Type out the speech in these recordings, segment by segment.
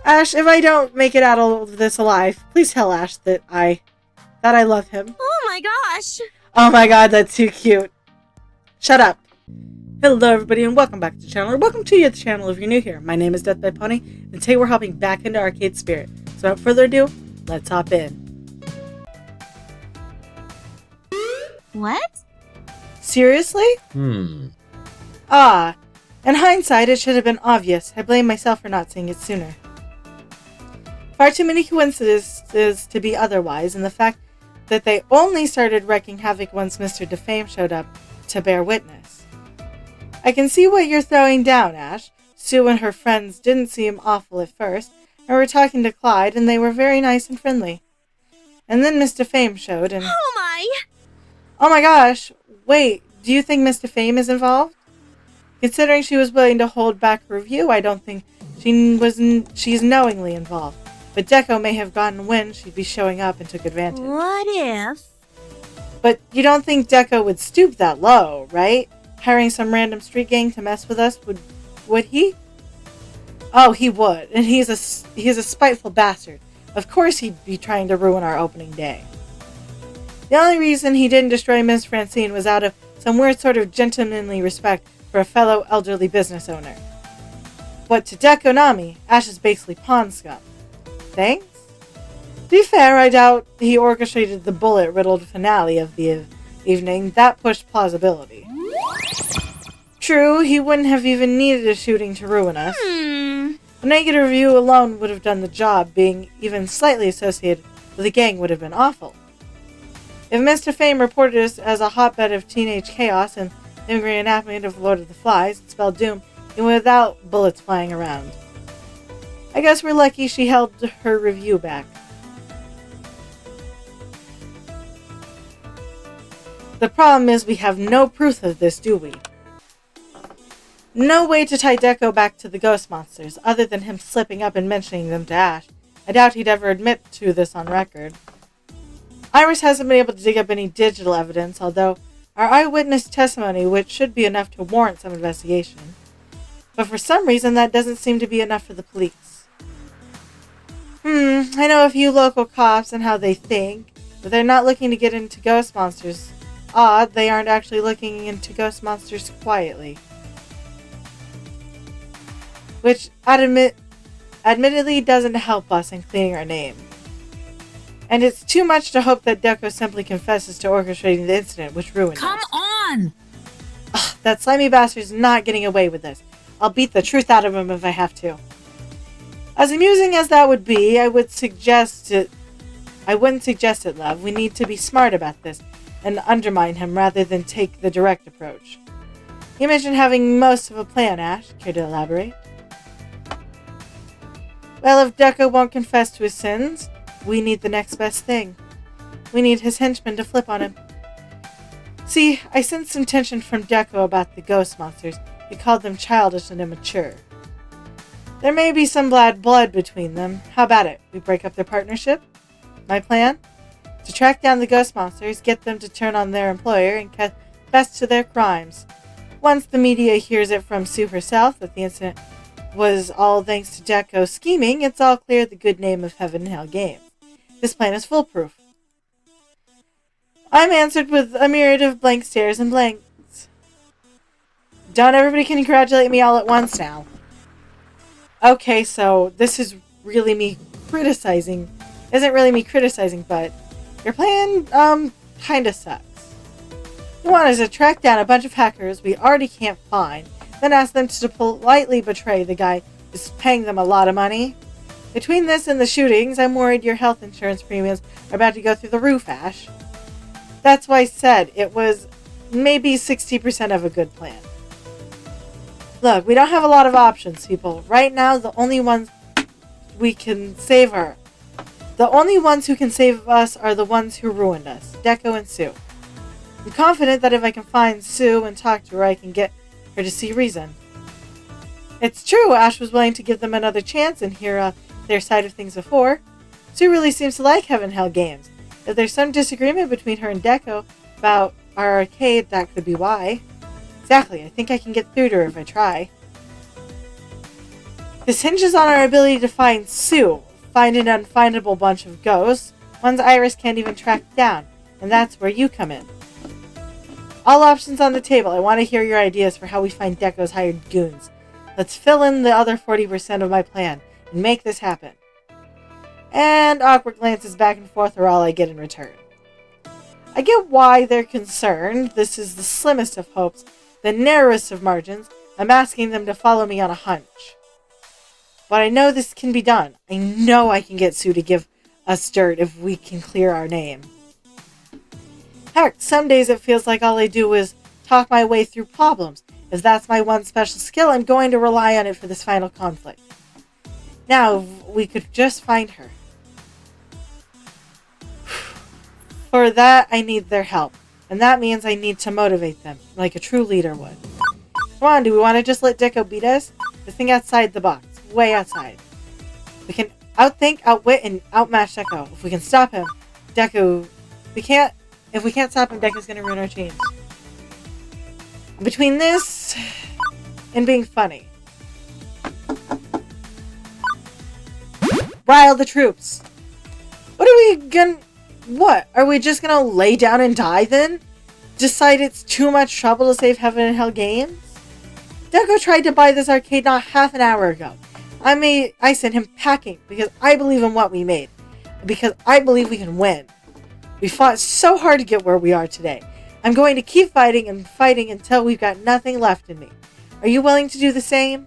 Ash, if I don't make it out of this alive, please tell Ash that I love him. Oh my gosh! Oh my god, that's too cute. Shut up. Hello everybody and welcome back to the channel, or welcome to the channel if you're new here. My name is Death by Pony, and today we're hopping back into Arcade Spirit. So without further ado, let's hop in. What? Seriously? Ah, in hindsight it should have been obvious. I blame myself for not seeing it sooner. Far too many coincidences to be otherwise, and the fact that they only started wreaking havoc once Mr. Defame showed up to bear witness. I can see what you're throwing down, Ash. Sue and her friends didn't seem awful at first, and were talking to Clyde, and they were very nice and friendly. And then Miss Defame showed, and... Oh my gosh! Wait, do you think Miss Defame is involved? Considering she was willing to hold back her review, I don't think she's knowingly involved. But Deco may have gotten wind she'd be showing up and took advantage. What if? But you don't think Deco would stoop that low, right? Hiring some random street gang to mess with us, would he? Oh, he would, and he's a spiteful bastard. Of course he'd be trying to ruin our opening day. The only reason he didn't destroy Miss Francine was out of some weird sort of gentlemanly respect for a fellow elderly business owner. But to Deco Nami, Ash is basically pawn scum. Thanks? To be fair, I doubt he orchestrated the bullet-riddled finale of the evening. That pushed plausibility. True, he wouldn't have even needed a shooting to ruin us. A negative review alone would have done the job. Being even slightly associated with the gang would have been awful. If Mr. Fame reported us as a hotbed of teenage chaos and the reenactment of Lord of the Flies, it spelled doom, even without bullets flying around. I guess we're lucky she held her review back. The problem is we have no proof of this, do we? No way to tie Deco back to the ghost monsters, other than him slipping up and mentioning them to Ash. I doubt he'd ever admit to this on record. Iris hasn't been able to dig up any digital evidence, although our eyewitness testimony, which should be enough to warrant some investigation. But for some reason, that doesn't seem to be enough for the police. I know a few local cops and how they think, but they're not looking to get into ghost monsters. Odd, they aren't actually looking into ghost monsters quietly. Which, admittedly, doesn't help us in cleaning our name. And it's too much to hope that Deco simply confesses to orchestrating the incident, which ruined us. Come on! Ugh, that slimy bastard's not getting away with this. I'll beat the truth out of him if I have to. As amusing as that would be, I wouldn't suggest it, love. We need to be smart about this and undermine him rather than take the direct approach. You mentioned having most of a plan, Ash. Care to elaborate? Well, if Deco won't confess to his sins, we need the next best thing. We need his henchmen to flip on him. See, I sensed some tension from Deco about the ghost monsters. He called them childish and immature. There may be some bad blood between them. How about it? We break up their partnership? My plan? To track down the ghost monsters, get them to turn on their employer, and confess to their crimes. Once the media hears it from Sue herself that the incident was all thanks to Deco's scheming, it's all clear the good name of Heaven and Hell Games. This plan is foolproof. I'm answered with a myriad of blank stares and blanks. Don't everybody congratulate me all at once now. Okay, so this is really me criticizing. Isn't really me criticizing, but your plan, kinda sucks. You want us to track down a bunch of hackers we already can't find, then ask them to politely betray the guy who's paying them a lot of money? Between this and the shootings, I'm worried your health insurance premiums are about to go through the roof, Ash. That's why I said it was maybe 60% of a good plan. Look, we don't have a lot of options, people. Right now, the only ones who can save us are the ones who ruined us, Deco and Sue. I'm confident that if I can find Sue and talk to her, I can get her to see reason. It's true, Ash was willing to give them another chance and hear their side of things before. Sue really seems to like Heaven and Hell Games. If there's some disagreement between her and Deco about our arcade, that could be why. Exactly, I think I can get through to her if I try. This hinges on our ability to find Sue, find an unfindable bunch of ghosts, ones Iris can't even track down, and that's where you come in. All options on the table. I want to hear your ideas for how we find Deco's hired goons. Let's fill in the other 40% of my plan and make this happen. And awkward glances back and forth are all I get in return. I get why they're concerned. This is the slimmest of hopes, the narrowest of margins. I'm asking them to follow me on a hunch. But I know this can be done. I know I can get Sue to give us dirt if we can clear our name. Heck, some days it feels like all I do is talk my way through problems. If that's my one special skill, I'm going to rely on it for this final conflict. Now, if we could just find her. For that, I need their help. And that means I need to motivate them, like a true leader would. Come on, do we want to just let Deco beat us? The thing outside the box. Way outside. We can outthink, outwit, and outmatch Deco. If we can stop him, Deco... If we can't stop him, Deco's gonna ruin our change. Between this and being funny. Rile the troops. What? Are we just gonna lay down and die then? Decide it's too much trouble to save Heaven and Hell Games? Deco tried to buy this arcade not half an hour ago. I sent him packing because I believe in what we made. Because I believe we can win. We fought so hard to get where we are today. I'm going to keep fighting and fighting until we've got nothing left in me. Are you willing to do the same?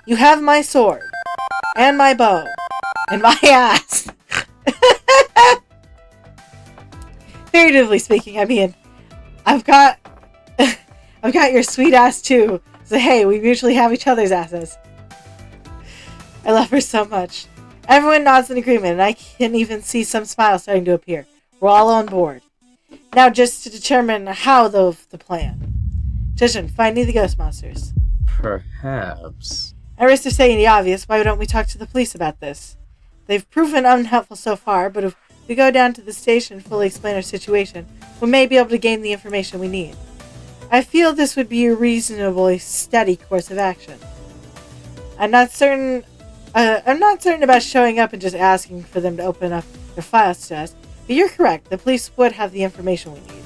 You have my sword. And my bow. And my ass. Figuratively speaking, I mean, I've got your sweet ass too. So hey, we mutually have each other's asses. I love her so much. Everyone nods in agreement, and I can even see some smiles starting to appear. We're all on board. Now just to determine how the plan. Judgment, finding the ghost monsters. Perhaps. At risk of saying the obvious, why don't we talk to the police about this? They've proven unhelpful so far, but if we go down to the station and fully explain our situation, we may be able to gain the information we need. I feel this would be a reasonably steady course of action. I'm not certain about showing up and just asking for them to open up their files to us, but you're correct, the police would have the information we need.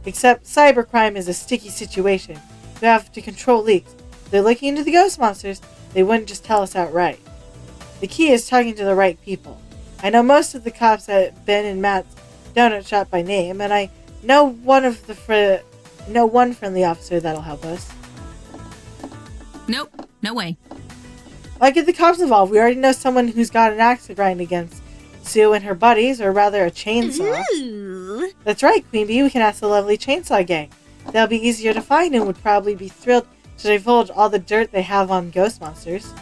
Except cybercrime is a sticky situation. We have to control leaks. If they're looking into the ghost monsters, they wouldn't just tell us outright. The key is talking to the right people. I know most of the cops at Ben and Matt's donut shop by name, and I know one friendly officer that'll help us. Nope, no way. Why get the cops involved? We already know someone who's got an axe to grind against Sue and her buddies, or rather a chainsaw. Ooh. That's right, Queen Bee, we can ask the lovely Chainsaw Gang. They'll be easier to find and would probably be thrilled to divulge all the dirt they have on ghost monsters.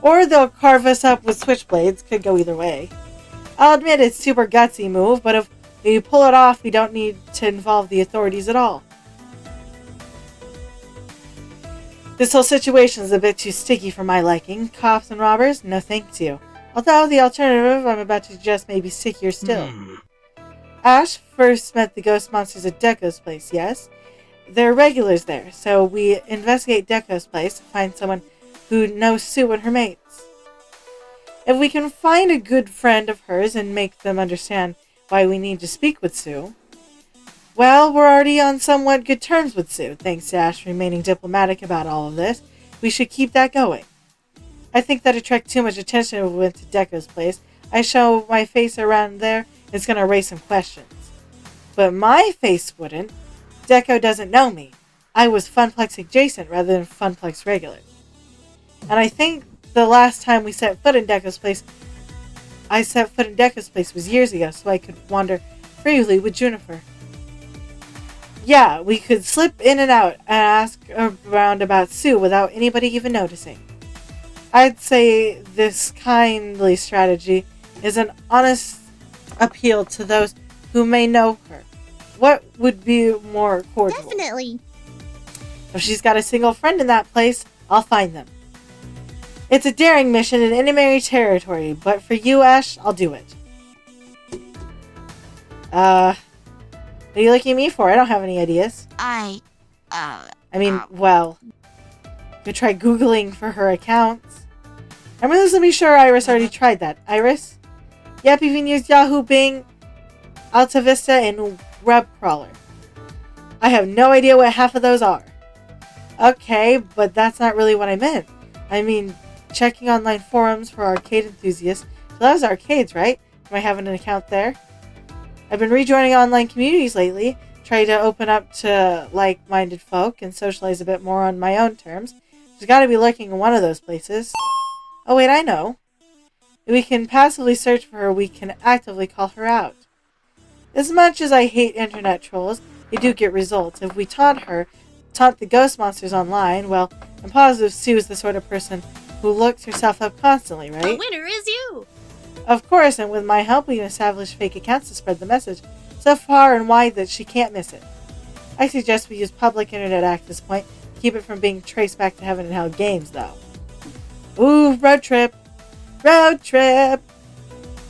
Or they'll carve us up with switchblades, could go either way. I'll admit it's a super gutsy move, but if we pull it off, we don't need to involve the authorities at all. This whole situation is a bit too sticky for my liking. Cops and robbers? No thank you. Although the alternative I'm about to suggest may be stickier still. Ash first met the ghost monsters at Deco's place, yes? They're regulars there, so we investigate Deco's place, find someone who knows Sue and her mates. If we can find a good friend of hers and make them understand why we need to speak with Sue, well, we're already on somewhat good terms with Sue, thanks to Ash remaining diplomatic about all of this. We should keep that going. I think that attract too much attention if we went to Deco's place. I show my face around there, it's going to raise some questions. But my face wouldn't. Deco doesn't know me. I was Funplex adjacent rather than Funplex regular. And I think the last time we set foot in Deco's place, was years ago, so I could wander freely with Juniper. Yeah, we could slip in and out and ask around about Sue without anybody even noticing. I'd say this kindly strategy is an honest appeal to those who may know her. What would be more cordial? Definitely. If she's got a single friend in that place, I'll find them. It's a daring mission in enemy territory, but for you, Ash, I'll do it. What are you looking at me for? I don't have any ideas. I mean, well... could try Googling for her accounts. I'm reasonably sure Iris already tried that. Iris? Yep, even used Yahoo, Bing, AltaVista, and WebCrawler. I have no idea what half of those are. Okay, but that's not really what I meant. I mean, checking online forums for arcade enthusiasts. So that was arcades, right? Am I having an account there? I've been rejoining online communities lately, trying to open up to like-minded folk and socialize a bit more on my own terms. There's got to be lurking in one of those places. Oh wait, I know. If we can passively search for her, we can actively call her out. As much as I hate internet trolls, they do get results. If we taunt the ghost monsters online, well, I'm positive Sue is the sort of person who looks herself up constantly, right? The winner is you! Of course, and with my help, we can establish fake accounts to spread the message so far and wide that she can't miss it. I suggest we use public internet access point to keep it from being traced back to Heaven and Hell games, though. Ooh, road trip! Road trip!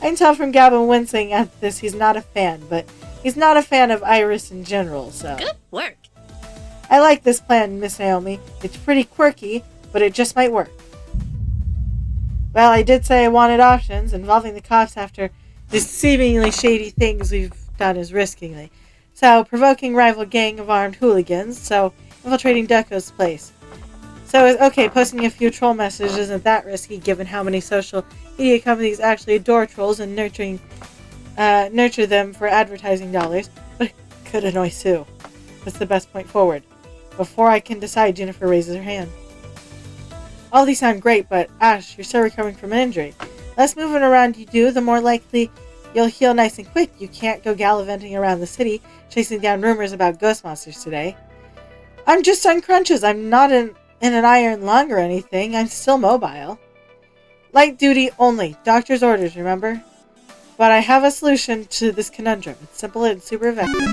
I can tell from Gavin wincing at this he's not a fan, but he's not a fan of Iris in general, so... Good work! I like this plan, Miss Naomi. It's pretty quirky, but it just might work. Well, I did say I wanted options. Involving the cops after the seemingly shady things we've done is risky. So, provoking rival gang of armed hooligans. So, infiltrating Deco's place. So, okay, posting a few troll messages isn't that risky given how many social media companies actually adore trolls and nurture them for advertising dollars. But it could annoy Sue. What's the best point forward? Before I can decide, Jennifer raises her hand. All these sound great, but Ash, you're still recovering from an injury. Less moving around you do, the more likely you'll heal nice and quick. You can't go gallivanting around the city, chasing down rumors about ghost monsters today. I'm just on crunches. I'm not in an iron lung or anything. I'm still mobile. Light duty only. Doctor's orders, remember? But I have a solution to this conundrum. It's simple and super effective.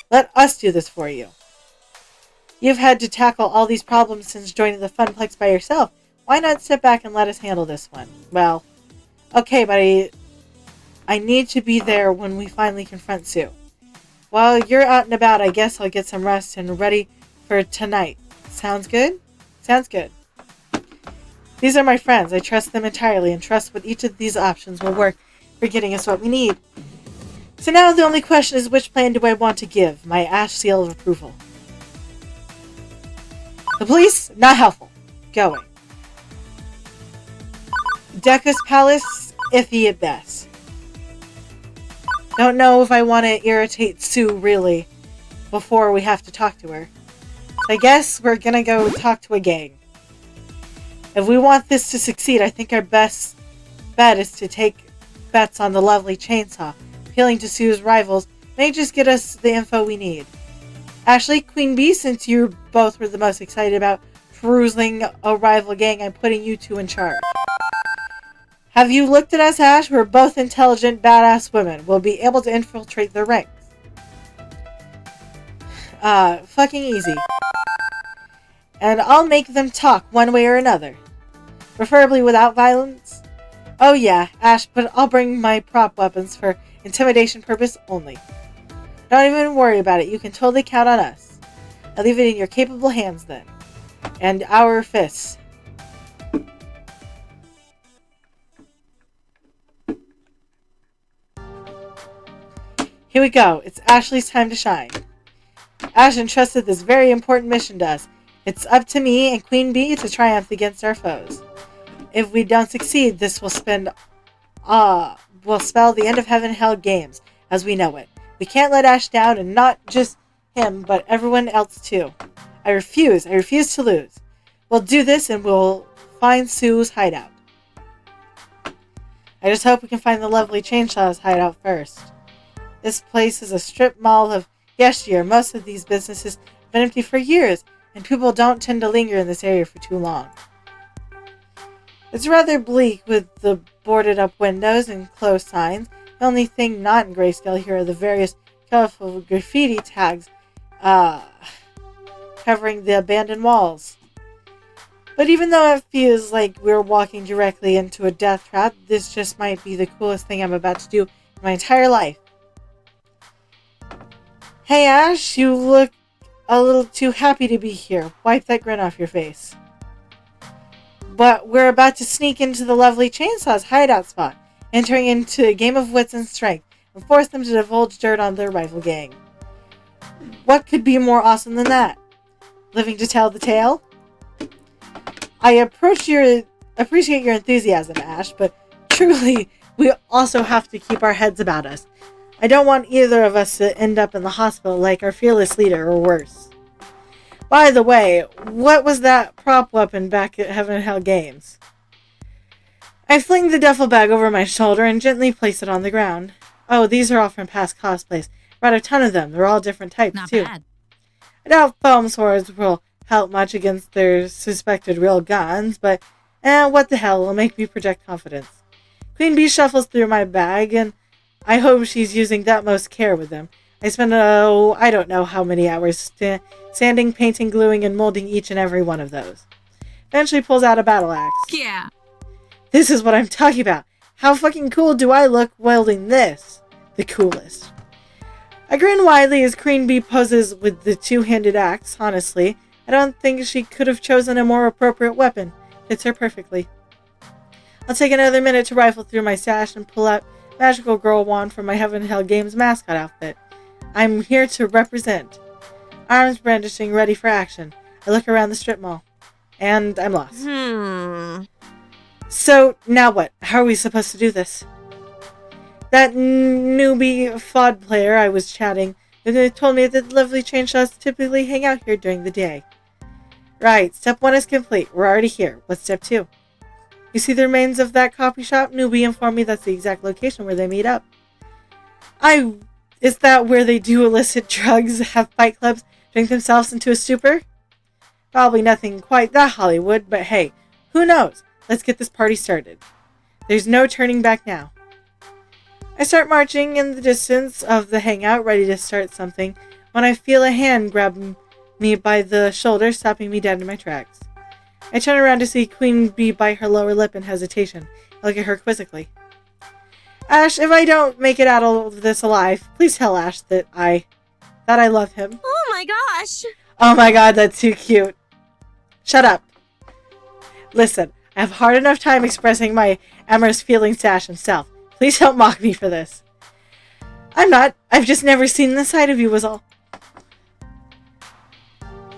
Let us do this for you. You've had to tackle all these problems since joining the Funplex by yourself. Why not sit back and let us handle this one? Well, okay, but I need to be there when we finally confront Sue. While you're out and about, I guess I'll get some rest and ready for tonight. Sounds good? Sounds good. These are my friends. I trust them entirely and trust what each of these options will work for getting us what we need. So now the only question is, which plan do I want to give my Ash seal of approval? The police? Not helpful. Going. Deco's Palace? Iffy at best. Don't know if I want to irritate Sue, really, before we have to talk to her. So I guess we're gonna go talk to a gang. If we want this to succeed, I think our best bet is to take bets on the lovely chainsaw. Appealing to Sue's rivals may just get us the info we need. Ashley, Queen Bee, since you both were the most excited about perusing a rival gang, I'm putting you two in charge. Have you looked at us, Ash? We're both intelligent, badass women. We'll be able to infiltrate the ranks. Fucking easy. And I'll make them talk one way or another. Preferably without violence. Oh yeah, Ash, but I'll bring my prop weapons for intimidation purpose only. Don't even worry about it. You can totally count on us. I'll leave it in your capable hands then. And our fists. Here we go. It's Ashley's time to shine. Ash entrusted this very important mission to us. It's up to me and Queen Bee to triumph against our foes. If we don't succeed, this will spell the end of Heaven and Hell games as we know it. We can't let Ash down, and not just him, but everyone else too. I refuse to lose. We'll do this and we'll find Sue's hideout. I just hope we can find the lovely Chainsaw's hideout first. This place is a strip mall of yesteryear. Most of these businesses have been empty for years, and people don't tend to linger in this area for too long. It's rather bleak with the boarded up windows and closed signs. The only thing not in grayscale here are the various colorful graffiti tags covering the abandoned walls. But even though it feels like we're walking directly into a death trap, this just might be the coolest thing I'm about to do in my entire life. Hey Ash, you look a little too happy to be here. Wipe that grin off your face. But we're about to sneak into the lovely Chainsaw's hideout spot, entering into a game of wits and strength, and force them to divulge dirt on their rival gang. What could be more awesome than that? Living to tell the tale? I appreciate your enthusiasm, Ash, but truly, we also have to keep our heads about us. I don't want either of us to end up in the hospital like our fearless leader, or worse. By the way, what was that prop weapon back at Heaven and Hell Games? I fling the duffel bag over my shoulder and gently place it on the ground. Oh, these are all from past cosplays. Brought a ton of them. They're all different types, Not too. bad. I doubt foam swords will help much against their suspected real guns, but what the hell, will make me project confidence. Queen Bee shuffles through my bag, and I hope she's using the utmost care with them. I spent, I don't know how many hours sanding, painting, gluing, and molding each and every one of those. Then she pulls out a battle axe. Yeah. This is what I'm talking about. How fucking cool do I look wielding this? The coolest. I grin widely as Queen Bee poses with the two-handed axe. Honestly, I don't think she could have chosen a more appropriate weapon. Fits her perfectly. I'll take another minute to rifle through my stash and pull out Magical Girl wand from my Heaven and Hell Games mascot outfit. I'm here to represent. Arms brandishing, ready for action. I look around the strip mall. And I'm lost. So, now what? How are we supposed to do this? That newbie FOD player I was chatting with told me that lovely Chainsaws typically hang out here during the day. Right, step 1 is complete. We're already here. What's step 2? You see the remains of that coffee shop? Newbie informed me that's the exact location where they meet up. Is that where they do illicit drugs, have fight clubs, drink themselves into a stupor? Probably nothing quite that Hollywood, but hey, who knows? Let's get this party started. There's no turning back now. I start marching in the distance of the hangout, ready to start something, when I feel a hand grab me by the shoulder, stopping me dead in my tracks. I turn around to see Queen Bee bite her lower lip in hesitation. I look at her quizzically. Ash, if I don't make it out of this alive, please tell Ash that I love him. Oh my gosh! Oh my god, that's too cute. Shut up. Listen, I have hard enough time expressing my amorous feelings to Ash himself. Please don't mock me for this. I'm not. I've just never seen the side of you was all.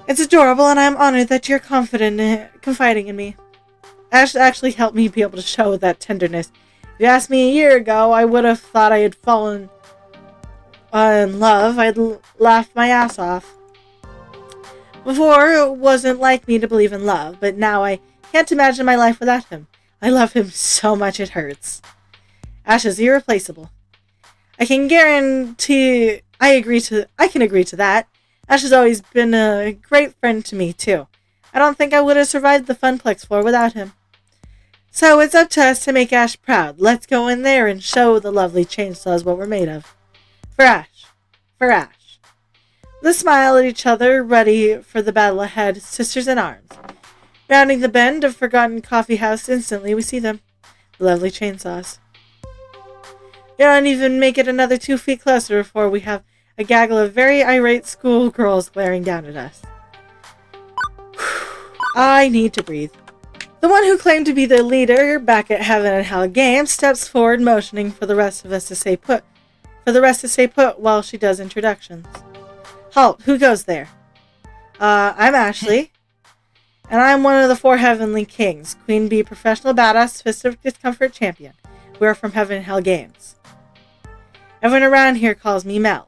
It's adorable, and I'm honored that you're confiding in me. Ash actually helped me be able to show that tenderness. If you asked me a year ago, I would have thought I had fallen in love. I'd laughed my ass off. Before, it wasn't like me to believe in love, but now I can't imagine my life without him. I love him so much it hurts. Ash is irreplaceable. I can guarantee I can agree to that. Ash has always been a great friend to me, too. I don't think I would have survived the Funplex floor without him. So it's up to us to make Ash proud. Let's go in there and show the lovely Chainsaws what we're made of. For Ash. For Ash. They smile at each other, ready for the battle ahead, sisters in arms. Rounding the bend of Forgotten Coffee House, instantly we see them. The lovely Chainsaws. We don't even make it another 2 feet closer before we have a gaggle of very irate schoolgirls glaring down at us. I need to breathe. The one who claimed to be the leader back at Heaven and Hell Games steps forward, motioning for the rest to stay put while she does introductions. Halt, who goes there? I'm Ashley, and I'm one of the 4 Heavenly Kings, Queen Bee Professional Badass Fist of Discomfort Champion. We're from Heaven and Hell Games. Everyone around here calls me Mel.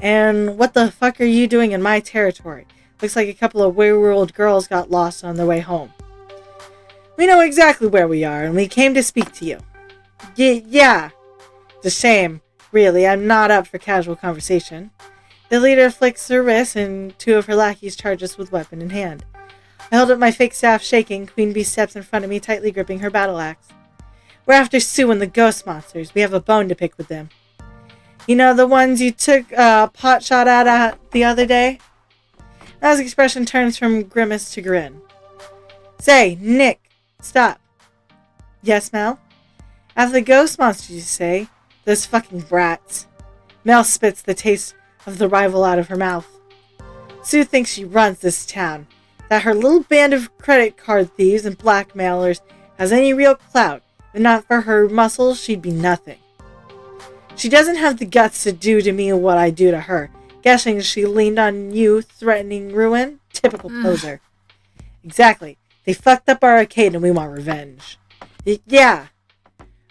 And what the fuck are you doing in my territory? Looks like a couple of wayward girls got lost on their way home. We know exactly where we are, and we came to speak to you. Yeah. It's a shame, really. I'm not up for casual conversation. The leader flicks her wrist, and 2 of her lackeys charge us with weapon in hand. I hold up my fake staff, shaking. Queen Bee steps in front of me, tightly gripping her battle axe. We're after Sue and the ghost monsters. We have a bone to pick with them. You know, the ones you took a pot shot at the other day? Mel's expression turns from grimace to grin. Say, Nick, stop. Yes, Mel? After the ghost monsters, you say? Those fucking brats. Mel spits the taste of the rival out of her mouth. Sue thinks she runs this town, that her little band of credit card thieves and blackmailers has any real clout. If not for her muscles, she'd be nothing. She doesn't have the guts to do to me what I do to her. Guessing she leaned on you, threatening ruin? Typical poser. Exactly. They fucked up our arcade and we want revenge. Yeah.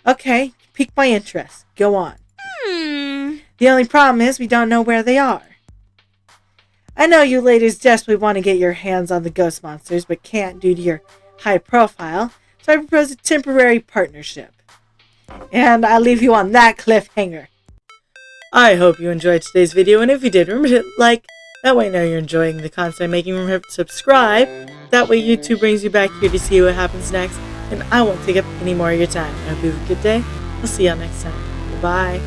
Okay, piqued my interest. Go on. The only problem is we don't know where they are. I know you ladies desperately want to get your hands on the ghost monsters, but can't due to your high profile, so I propose a temporary partnership. And I leave you on that cliffhanger. I hope you enjoyed today's video, and if you did, remember to hit like. That way I know you're enjoying the content I'm making. Remember to subscribe. That way YouTube brings you back here to see what happens next, and I won't take up any more of your time. I hope you have a good day. I'll see y'all next time. Goodbye.